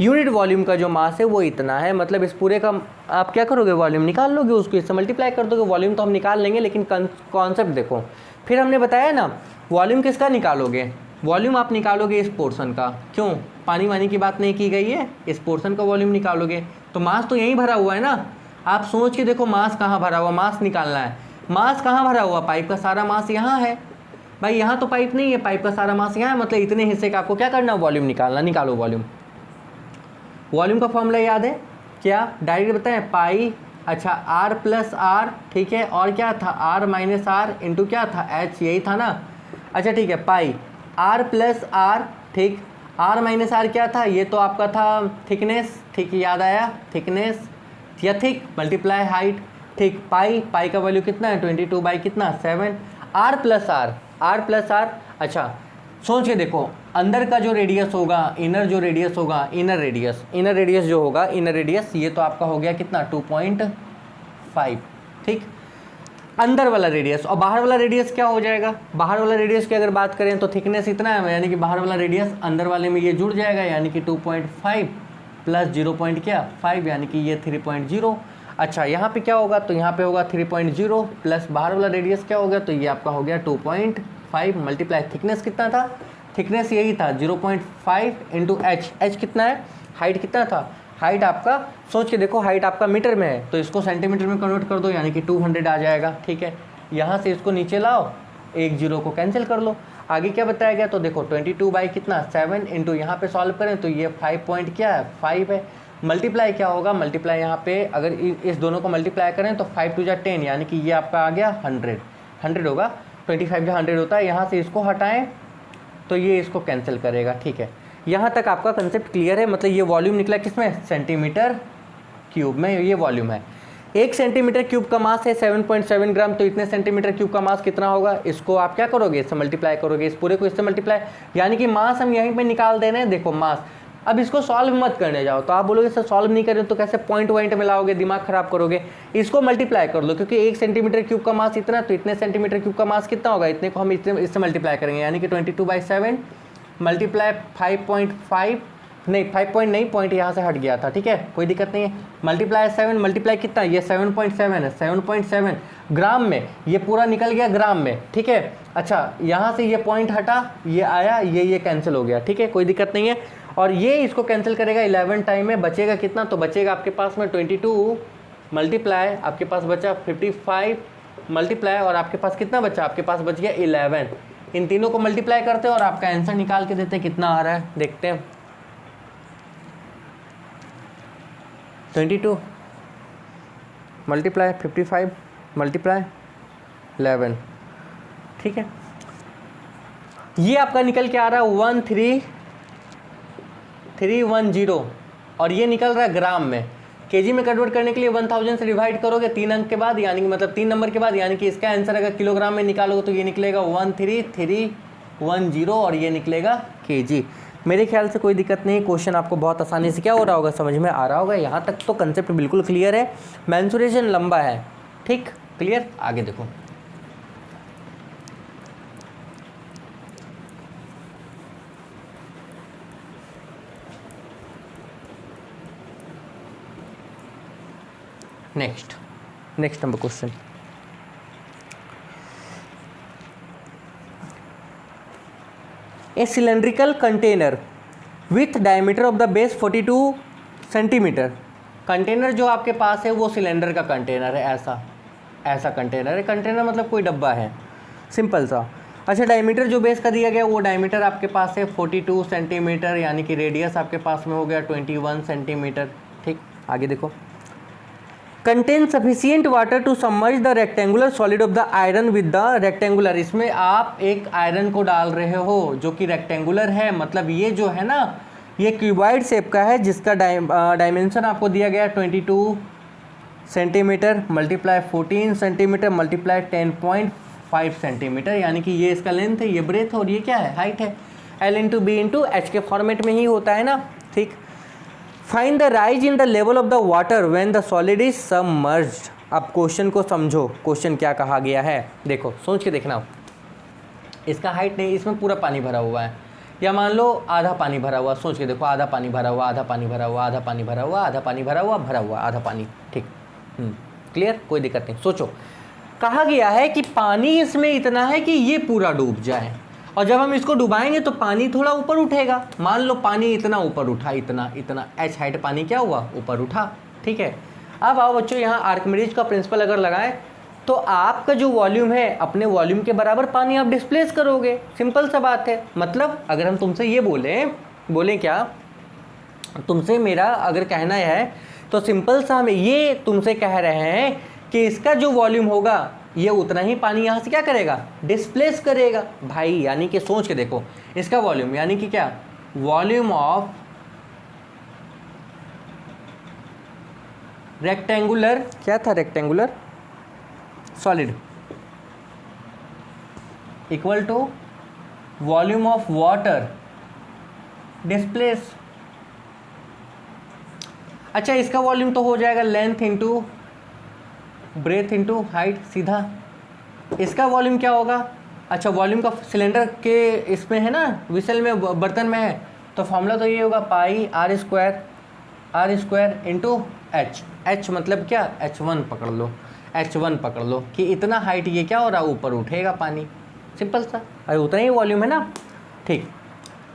S1: यूनिट वॉल्यूम का जो मास है वो इतना है, मतलब इस पूरे का आप क्या करोगे, वॉल्यूम निकाल लोगे, उसको इससे मल्टीप्लाई कर दोगे। वॉल्यूम तो हम निकाल लेंगे, लेकिन कॉन्सेप्ट देखो। फिर हमने बताया ना, वॉल्यूम किसका निकालोगे, वॉल्यूम आप निकालोगे इस पोर्शन का। क्यों, पानी वानी की बात नहीं की गई है, इस पोर्शन का वॉल्यूम निकालोगे। तो मास तो यहीं भरा हुआ है ना, आप सोच के देखो मास कहाँ भरा हुआ, मास निकालना है। मास कहाँ भरा हुआ, पाइप का सारा मास यहाँ है भाई, यहाँ तो पाइप नहीं है, पाइप का सारा मास यहाँ है, मतलब इतने हिस्से का आपको क्या करना, वॉल्यूम निकालना। निकालो वॉल्यूम। वॉल्यूम का फॉर्मूला याद है क्या, डायरेक्ट बताएं, पाई, अच्छा आर प्लस आर, ठीक है, और क्या था, आर माइनस आर इंटू क्या था, एच, यही था ना। अच्छा ठीक है, पाई आर प्लस आर, ठीक, आर माइनस आर क्या था, ये तो आपका था थिकनेस, ठीक, याद आया, थिकनेस या थिक मल्टीप्लाई हाइट, ठीक। पाई का वैल्यू कितना है, 22 बाई कितना, 7। आर प्लस आर, अच्छा सोच के देखो, अंदर का जो रेडियस होगा, इनर जो रेडियस होगा, इनर रेडियस जो होगा, इनर रेडियस ये तो आपका हो गया कितना, 2.5, ठीक, अंदर वाला रेडियस। और बाहर वाला रेडियस क्या हो जाएगा, बाहर वाला रेडियस की अगर बात करें तो थिकनेस इतना है, यानी कि बाहर वाला रेडियस अंदर वाले में ये जुड़ जाएगा, यानी कि 2.5 प्लस 0.5 यानी कि ये 3.0। अच्छा, यहाँ पे क्या होगा, तो यहाँ पे होगा 3.0 प्लस बाहर वाला रेडियस क्या होगा, तो ये आपका हो गया 2.5 मल्टीप्लाई थिकनेस कितना था, थिकनेस यही था 0.5 इंटू एच कितना है, हाइट कितना था, हाइट आपका सोच के देखो, हाइट आपका मीटर में है तो इसको सेंटीमीटर में कन्वर्ट कर दो, यानी कि 200 आ जाएगा, ठीक है। यहाँ से इसको नीचे लाओ, एक जीरो को कैंसिल कर लो। आगे क्या बताया गया, तो देखो 22 बाई कितना, 7 इंटू यहाँ पे सॉल्व करें तो ये 5 पॉइंट क्या है, 5 है। मल्टीप्लाई क्या होगा, मल्टीप्लाई यहाँ पे अगर इस दोनों को मल्टीप्लाई करें तो 5 2 10, यानी कि ये आपका आ गया 100 होगा। 25 जो 100 होता है, यहाँ से इसको हटाएं तो ये इसको कैंसिल करेगा, ठीक है। यहाँ तक आपका कंसेप्ट क्लियर है, मतलब ये वॉल्यूम निकला किसमें, सेंटीमीटर क्यूब में, ये वॉल्यूम है। 1 सेंटीमीटर क्यूब का मास है 7.7 ग्राम, तो इतने सेंटीमीटर क्यूब का मास कितना होगा, इसको आप क्या करोगे, इससे मल्टीप्लाई करोगे, इस पूरे को इससे मल्टीप्लाई, यानी कि मास हम यहीं पे निकाल दे रहे हैं। देखो मास, अब इसको सॉल्व मत करने जाओ, तो आप बोलोगे सर सॉल्व नहीं करें तो कैसे, पॉइंट वॉइंट में लाओगे, दिमाग खराब करोगे। इसको मल्टीप्लाई कर लो, क्योंकि 1 सेंटीमीटर क्यूब का मास इतना, तो इतने सेंटीमीटर क्यूब का मास कितना होगा, इतने को हम इससे मल्टीप्लाई करेंगे, यानी कि 22/7 मल्टीप्लाई 5.5 नहीं 5 पॉइंट नहीं, पॉइंट यहाँ से हट गया था, ठीक है, कोई दिक्कत नहीं है। मल्टीप्लाई 7 मल्टीप्लाई कितना, ये 7.7 है, 7.7 ग्राम में, ये पूरा निकल गया ग्राम में, ठीक है। अच्छा, यहाँ से ये पॉइंट हटा, ये आया, ये कैंसिल हो गया, ठीक है, कोई दिक्कत नहीं है। और ये इसको कैंसिल करेगा 11 टाइम में, बचेगा कितना, तो बचेगा आपके पास में 22 मल्टीप्लाई, आपके पास बचा 55 मल्टीप्लाई, और आपके पास कितना बचा, आपके पास बच गया 11। इन तीनों को मल्टीप्लाई करते हैं और आपका आंसर निकाल के देते हैं, कितना आ रहा है देखते हैं। 22 मल्टीप्लाई 55 मल्टीप्लाई 11, ठीक है। ये आपका निकल के आ रहा है 13310, और ये निकल रहा है ग्राम में। केजी में कन्वर्ट करने के लिए 1000 से डिवाइड करोगे 3 अंक के बाद, यानी कि मतलब 3 नंबर के बाद, यानी कि इसका आंसर अगर किलोग्राम में निकालोगे तो ये निकलेगा 13310, और ये निकलेगा केजी। मेरे ख्याल से कोई दिक्कत नहीं, क्वेश्चन आपको बहुत आसानी से क्या हो रहा होगा, समझ में आ रहा होगा। यहाँ तक तो कंसेप्ट बिल्कुल क्लियर है, मेंसुरेशन लंबा है, ठीक, क्लियर। आगे देखो, next number question. A cylindrical container with diameter of the base 42 centimeter container जो आपके पास है वो सिलेंडर का कंटेनर है, ऐसा कंटेनर है। कंटेनर मतलब कोई डब्बा है, सिंपल सा। अच्छा, डायमीटर जो बेस का दिया गया वो डायमीटर आपके पास है 42 सेंटीमीटर, यानी कि रेडियस आपके पास में हो गया 21 सेंटीमीटर। ठीक, आगे देखो। Contain sufficient water to submerge the rectangular solid of the iron with the rectangular. इसमें आप एक आयरन को डाल रहे हो जो कि रेक्टेंगुलर है, मतलब ये जो है ना ये क्यूबॉइड शेप का है, जिसका डायमेंशन आपको दिया गया 22 centimetre multiply 14 centimetre multiply 10.5 centimetre, यानी कि ये इसका लेंथ है, ये ब्रेथ है और ये क्या है, हाइट है। L into B into H के फॉर्मेट में ही होता है ना। ठीक, find the rise in the level of the water when the solid is submerged. अब क्वेश्चन को समझो, क्वेश्चन क्या कहा गया है, देखो सोच के देखना। इसका हाइट नहीं, इसमें पूरा पानी भरा हुआ है, या मान लो आधा पानी भरा हुआ, सोच के देखो, आधा पानी भरा हुआ, आधा पानी भरा हुआ, आधा पानी भरा हुआ, आधा पानी भरा हुआ, भरा हुआ, आधा पानी। ठीक, क्लियर, कोई दिक्कत नहीं। सोचो, कहा गया है कि पानी इसमें इतना है कि ये पूरा डूब जाए, और जब हम इसको डुबाएंगे तो पानी थोड़ा ऊपर उठेगा। मान लो पानी इतना ऊपर उठा, इतना इतना एच हाइट पानी क्या हुआ, ऊपर उठा। ठीक है, अब आओ बच्चों, यहाँ आर्किमिडीज का प्रिंसिपल अगर लगाएं तो आपका जो वॉल्यूम है अपने वॉल्यूम के बराबर पानी आप डिस्प्लेस करोगे, सिंपल सा बात है। मतलब अगर हम तुमसे ये बोलें क्या, तुमसे मेरा अगर कहना है तो सिंपल सा हम ये तुमसे कह रहे हैं कि इसका जो वॉल्यूम होगा ये उतना ही पानी यहाँ से क्या करेगा, डिस्प्लेस करेगा भाई। यानी कि सोच के देखो, इसका वॉल्यूम यानी कि क्या, वॉल्यूम ऑफ रेक्टेंगुलर, क्या था, rectangular solid equal to volume of water displace. अच्छा, इसका वॉल्यूम तो हो जाएगा length into breadth into height, सीधा। इसका वॉल्यूम क्या होगा, अच्छा वॉल्यूम का सिलेंडर के इसमें है ना, विसल में, बर्तन में है, तो फॉर्मूला तो ये होगा पाई आर स्क्वायर इंटू एच मतलब क्या, H1 पकड़ लो, H1 पकड़ लो कि इतना हाइट ये क्या हो रहा है, ऊपर उठेगा पानी, सिंपल सा, अरे उतना ही वॉल्यूम है ना। ठीक,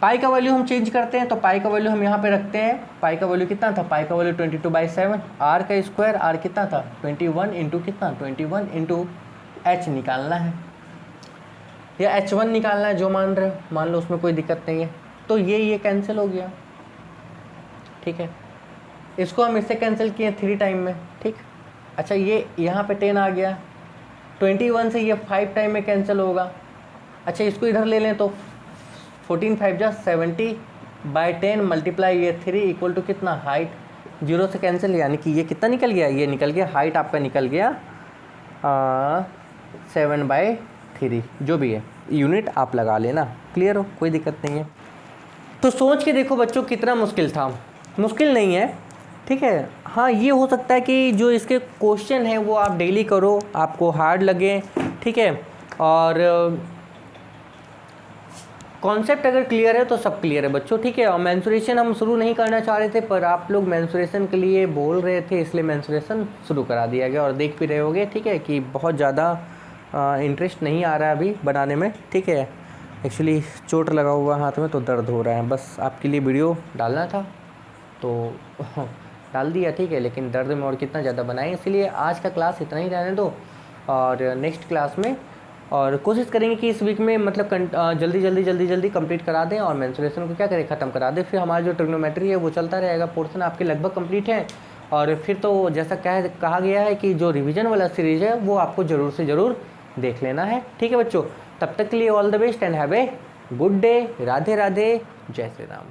S1: पाई का वैल्यू हम चेंज करते हैं, तो पाई का वैल्यू हम यहाँ पे रखते हैं। पाई का वैल्यू कितना था, पाई का वैल्यू 22/7। आर का स्क्वायर, आर कितना था 21 इंटू कितना, 21 इंटू एच निकालना है या H1 निकालना है, जो मान रहे हो मान लो, उसमें कोई दिक्कत नहीं है। तो ये कैंसिल हो गया। ठीक है, इसको हम इससे कैंसिल किए 3 टाइम में। ठीक, अच्छा ये यहाँ पे 10 आ गया, 21 से ये 5 टाइम में कैंसिल होगा। अच्छा इसको इधर ले लें तो 14 5 जा 70/10 मल्टीप्लाई ये 3 इक्वल टू कितना, हाइट 0 से कैंसिल, यानी कि ये कितना निकल गया, ये निकल गया, हाइट आपका निकल गया 7/3, जो भी है यूनिट आप लगा लेना। क्लियर हो, कोई दिक्कत नहीं है। तो सोच के देखो बच्चों, कितना मुश्किल था, मुश्किल नहीं है। ठीक है, हाँ ये हो सकता है कि जो इसके क्वेश्चन हैं वो आप डेली करो, आपको हार्ड लगे। ठीक है, और कॉन्सेप्ट अगर क्लियर है तो सब क्लियर है बच्चों। ठीक है, और मेंसुरेशन हम शुरू नहीं करना चाह रहे थे, पर आप लोग मेंसुरेशन के लिए बोल रहे थे, इसलिए मेंसुरेशन शुरू करा दिया गया, और देख भी रहे होगे। ठीक है, कि बहुत ज़्यादा इंटरेस्ट नहीं आ रहा है अभी बनाने में। ठीक है, एक्चुअली चोट लगा हुआ हाथ में तो दर्द हो रहा है, बस आपके लिए वीडियो डालना था तो डाल दिया। ठीक है, लेकिन दर्द में और कितना ज़्यादा बनाएं, इसलिए आज का क्लास इतना ही रहने दो, और नेक्स्ट क्लास में और कोशिश करेंगे कि इस वीक में मतलब जल्दी कंप्लीट करा दें, और मेंसुरेशन को क्या करें, ख़त्म करा दें। फिर हमारा जो ट्रिग्नोमेट्री है वो चलता रहेगा, पोर्शन आपके लगभग कंप्लीट है। और फिर तो जैसा कहा गया है कि जो रिवीजन वाला सीरीज़ है वो आपको ज़रूर से ज़रूर देख लेना है। ठीक है बच्चों, तब तक के लिए all the best and have a good day. Radhe Radhe, जय श्री राम।